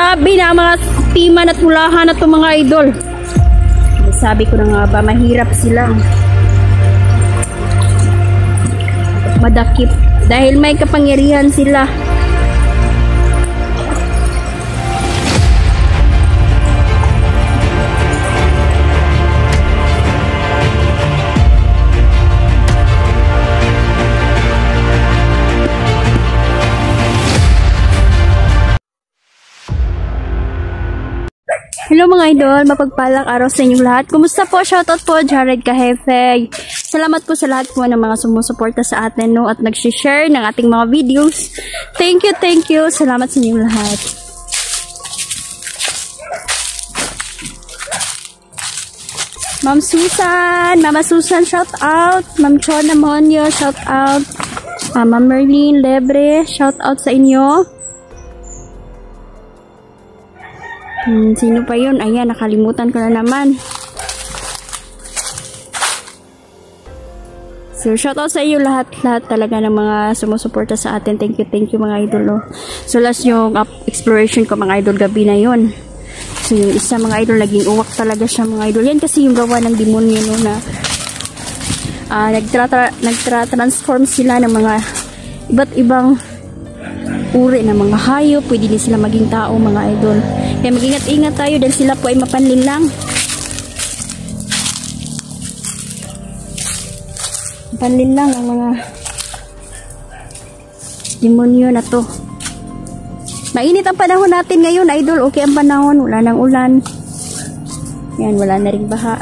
Grabe na mga timan at hulahan na itong mga idol. Sabi ko na nga ba, mahirap sila. Madakip. Dahil may kapangyarihan sila. Hello mga idol, mapagpalang araw sa inyong lahat. Kumusta po? Shoutout po, Jared Kahefe. Salamat po sa lahat po ng mga sumusuporta sa atin no, at nag-share ng ating mga videos. Thank you. Salamat sa inyong lahat. Ma'am Susan, Mama Susan, shout out. Ma'am Chona Monyo, shout out. Ma'am Merlin Lebre, shout out sa inyo. Sino pa yun? Ayan, nakalimutan ko na naman. So, shoutout sa iyo lahat talaga ng mga sumusuporta sa atin. Thank you mga idol. No? So, last yung exploration ko mga idol gabi na yun. So, yung isa mga idol, naging uwak talaga siya mga idol. Yan kasi yung gawa ng demonyo no, na nagtra-transform sila ng mga iba't ibang uri ng mga hayop. Pwede din sila maging tao mga idol. Kaya mag-ingat-ingat tayo dahil sila po ay mapanlin lang. Mapanlin lang ang mga demonyo na to. Mainit ang panahon natin ngayon, idol. Okay ang panahon. Wala nang ulan. Yan, wala na ring baha.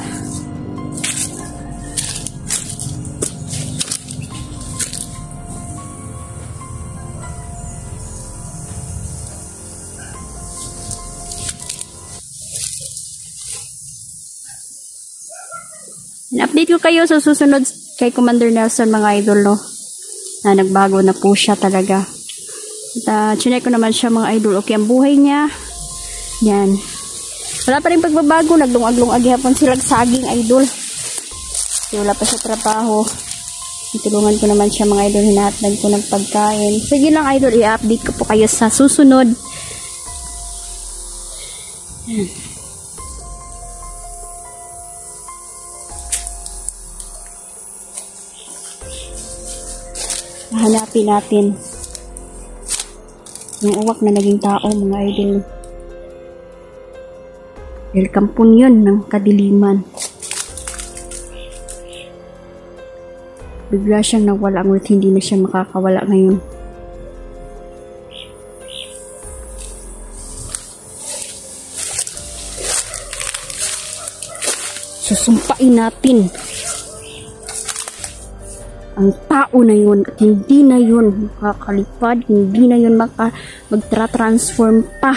Update ko kayo sa susunod kay Commander Nelson mga idol no. Na nagbago na po siya talaga. At chinek ko naman siya mga idol. Okay ang buhay niya. Yan. Wala pa rin pagbabago. Nagdungag-lungag hapon silang saging idol. So, wala pa sa trabaho. Itulungan ko naman siya mga idol. Hinahatnan ko ng pagkain. Sige lang idol. I-update ko po kayo sa susunod. Yan. Hanapin natin yung uwak na naging tao mga idol. Dahil kampon yun ng kadiliman. Bigla siyang nawala ngunit hindi na siya makakawala ngayon. Susumpain natin ang tao na yun at hindi na yun makakalipad, hindi na yun magtra-transform pa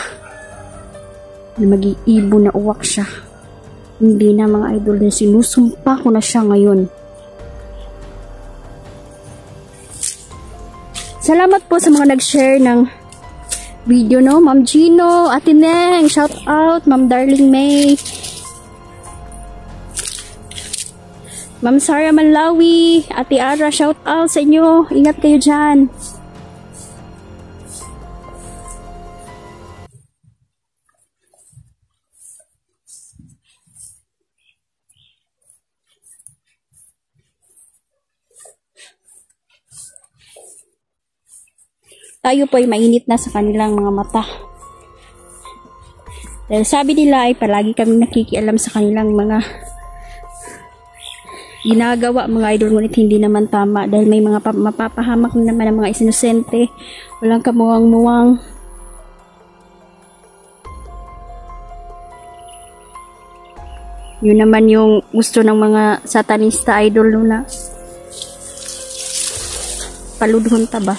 na mag-iibo na uwak siya. Hindi na mga idol, na sinusumpa ko na siya ngayon. Salamat po sa mga nag-share ng video no, Ma'am Gino, Ate Neng, shout out, Ma'am Darling May, Ma'am Sarah Manlawi, Ate Ara, shout out sa inyo. Ingat kayo dyan. Tayo po ay mainit na sa kanilang mga mata. Dahil sabi nila ay palagi kami nakikialam sa kanilang mga ginagawa mga idol, ngunit hindi naman tama dahil may mga mapapahamak naman ng mga isinusente, walang kamuwang-muwang. Yun naman yung gusto ng mga satanista idol na paludhon ta ba,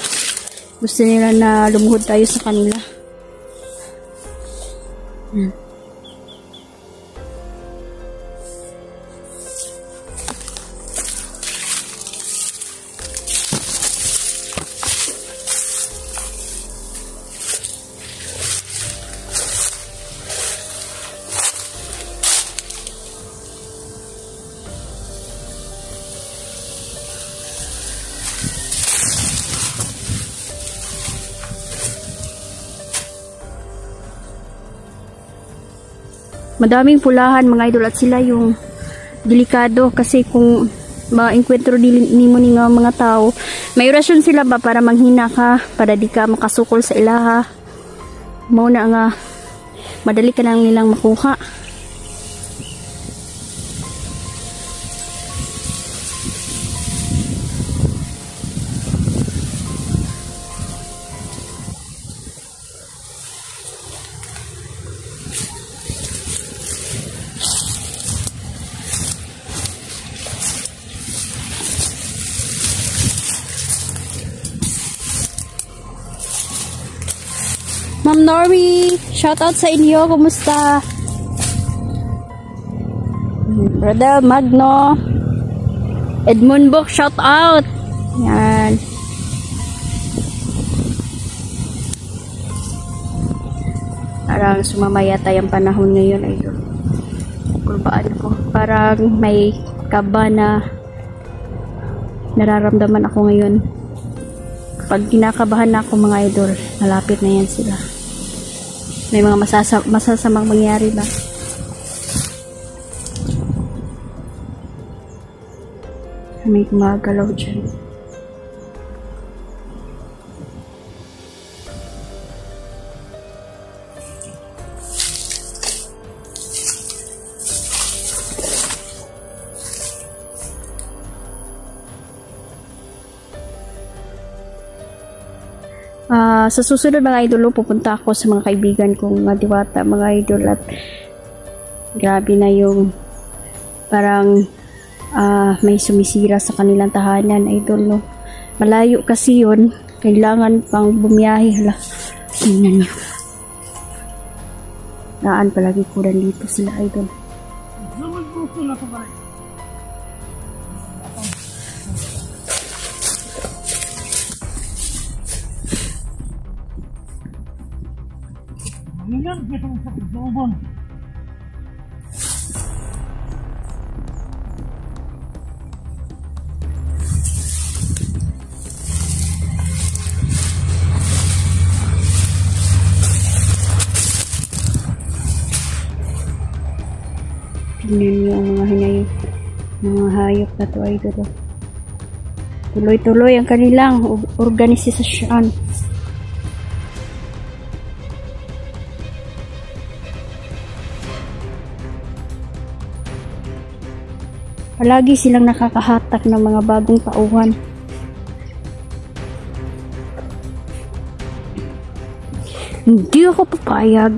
gusto nila na lumuhod tayo sa kanila. madaming pulahan mga idol, at sila yung delikado kasi kung ma-enkwentro nimo ni nga mga tao, may orasyon sila ba para manghina ka, para di ka makasukol sa ilaha. Mao na nga madali ka lang nilang makuha. Ma'am Norby, shoutout sa inyo. Kumusta? Brother Magno, Edmund Book, shoutout. Yan. Parang sumamaya tayong panahon ngayon ay kulbaan ko. Parang may kaba na nararamdaman ako ngayon. Kapag kinakabahan na ako mga idol, malapit na yan sila. May mga masasamang mangyari ba? May gumagalaw dyan. Sa susunod mga idol, pupunta ako sa mga kaibigan kong mga diwata mga idol, at grabe na yung parang may sumisira sa kanilang tahanan idol, no? Malayo kasi yun, kailangan pang bumiyahe. Hala, tingnan nyo, daan palagi ko dito sila idol. Yan, kitang sa looban. Tingnan nyo ang mga hinayop, mga hayop na to idol. Tuloy-tuloy ang kanilang organisasyon. Palagi silang nakakahatak ng mga bagong tauhan. Hindi ako papayag.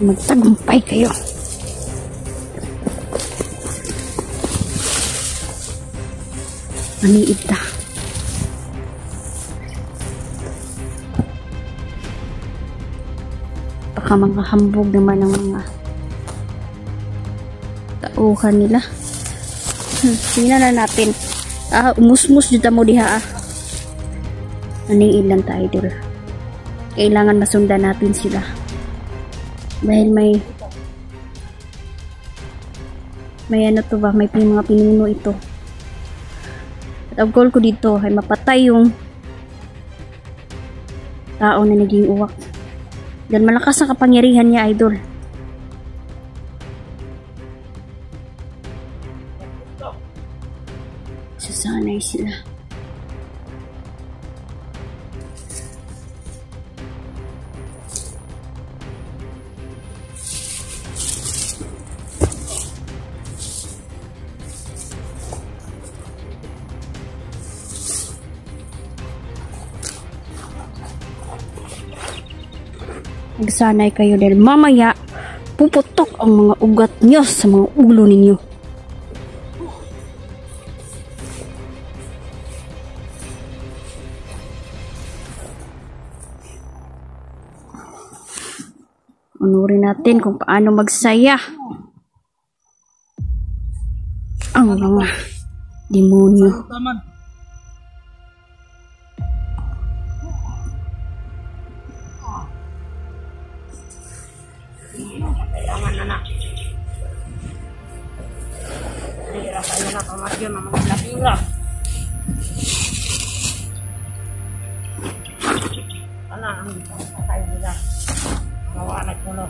Magtagumpay kayo. Maniid na. Baka mga hambog naman ng mga tauhan nila. Tingnan na natin. Umusmus dito mo diha. Maniid lang tayo idol. Kailangan masundan natin sila. Dahil may ano to ba, may mga pinuno ito. At ang goal ko dito ay mapatay yung tao na naging uwak. Dahil malakas ang kapangyarihan niya idol. Sasanay sila. Magsanay kayo dahil mamaya puputok ang mga ugat nyo sa mga ulo ninyo. Unurin natin kung paano magsaya ang mga demonyo. Kailangan na na. Nahirapan na na pamasyon ng mga lapira. Ano ang patay nila? Mawalag mo no.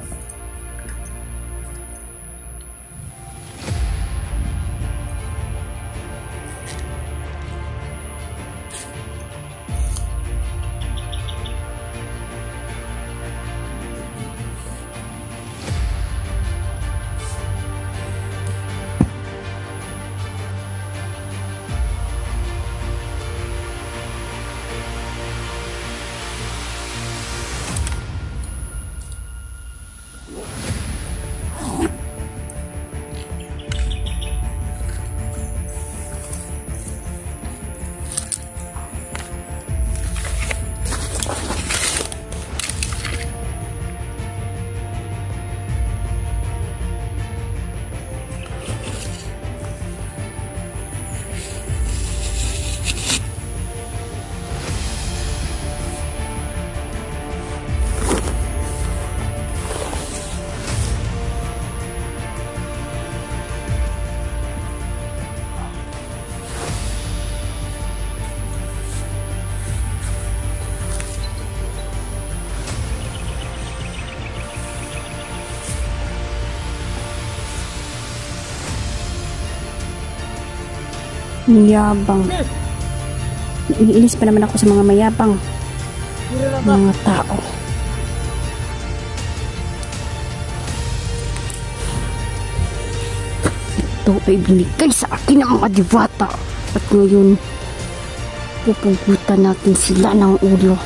Yabang. Naiinis pa naman ako sa mga mayabang. Mga tao. Ito ay binigay sa akin ng mga diwata. At ngayon, pupugutan natin sila ng ulo.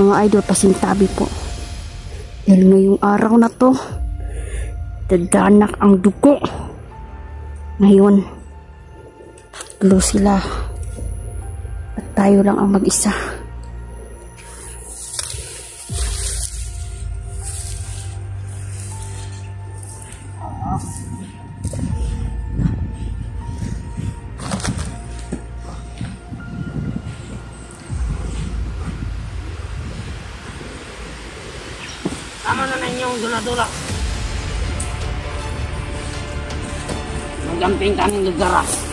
Mga idol, pasintabi po. Dahil ngayong araw na to, dadanak ang dugo. Ngayon, tulo sila at tayo lang ang mag-isa. Tama na ninyong dula-dula. Magamping kaming lugaras.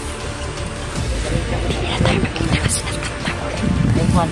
Ayun.